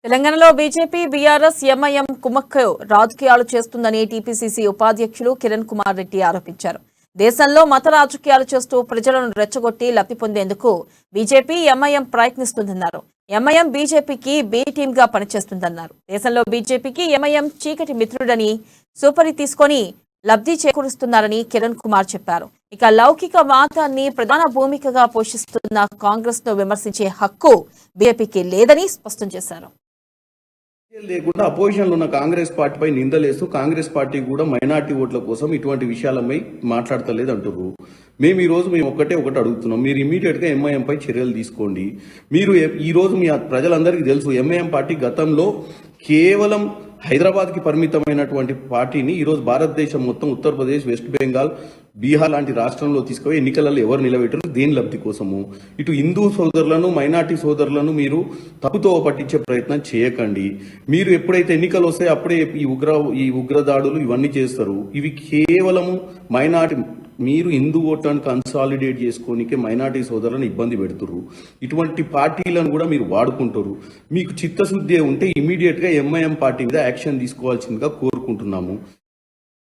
తెలంగాణలో BJP BRS MIM కుమ్మక్కు రాజకీయాలు చేస్తుందని టీపీసీసీ ఉపాధ్యక్షులు కిరణ్ కుమార్ రెడ్డి ఆరోపించారు. దేశంలో మత రాజకీయాలు చేస్తూ ప్రజలను రెచ్చగొట్టి లబ్ధి పొందేందుకు బీజేపీ ఎంఐఎం ప్రయత్నిస్తుందన్నారు. ఎంఐఎం బీజేపీకి బి టీమ్ గా పనిచేస్తుందన్నారు. దేశంలో బీజేపీకి ఎంఐఎం చీకటి మిత్రుడని సుపరి తీసుకొని లబ్ధి చేకూరుస్తున్నారని కిరణ్ కుమార్ చెప్పారు. ఇక లౌకిక వాదాన్ని ప్రధాన భూమికగా పోషిస్తున్న కాంగ్రెస్ ను విమర్శించే హక్కు బీజేపీకి లేదని స్పష్టం చేశారు. లేకుండా అపోజిషన్లో ఉన్న కాంగ్రెస్ పార్టీపై నిందలేస్తూ కాంగ్రెస్ పార్టీ కూడా మైనార్టీ ఓట్ల కోసం ఇటువంటి విషయాలపై మాట్లాడతలేదు అంటున్నారు. మేము ఒకటి అడుగుతున్నాం. మీరు ఇమీడియట్ గా ఎంఐఎం పై చర్యలు తీసుకోండి. మీరు ఈ రోజు మీ ప్రజలందరికీ తెలుసు, ఎంఐఎం పార్టీ గతంలో కేవలం హైదరాబాద్ కి పరిమితమైనటువంటి పార్టీని ఈరోజు భారతదేశం మొత్తం ఉత్తరప్రదేశ్, వెస్ట్ బెంగాల్, బీహార్ లాంటి రాష్ట్రంలో తీసుకుపోయి ఎన్నికలలో ఎవరు నిలబెట్టరు, దేని లబ్ధి కోసము. ఇటు హిందూ సోదరులను, మైనార్టీ సోదరులను మీరు తప్పుతో పట్టించే ప్రయత్నం చేయకండి. మీరు ఎప్పుడైతే ఎన్నికలు వస్తాయో అప్పుడే ఈ ఉగ్రదాడులు ఇవన్నీ చేస్తారు. ఇవి కేవలము మైనార్టీ, మీరు హిందూ ఓట్లను కన్సాలిడేట్ చేసుకోనికే మైనార్టీ సోదరులను ఇబ్బంది పెడుతున్నారు. ఇటువంటి పార్టీలను కూడా మీరు వాడుకుంటారు. మీకు చిత్తశుద్ధి ఉంటే ఇమీడియట్ గా ఎంఐఎం పార్టీ మీద యాక్షన్ తీసుకోవాల్సిందిగా కోరుకుంటున్నాము.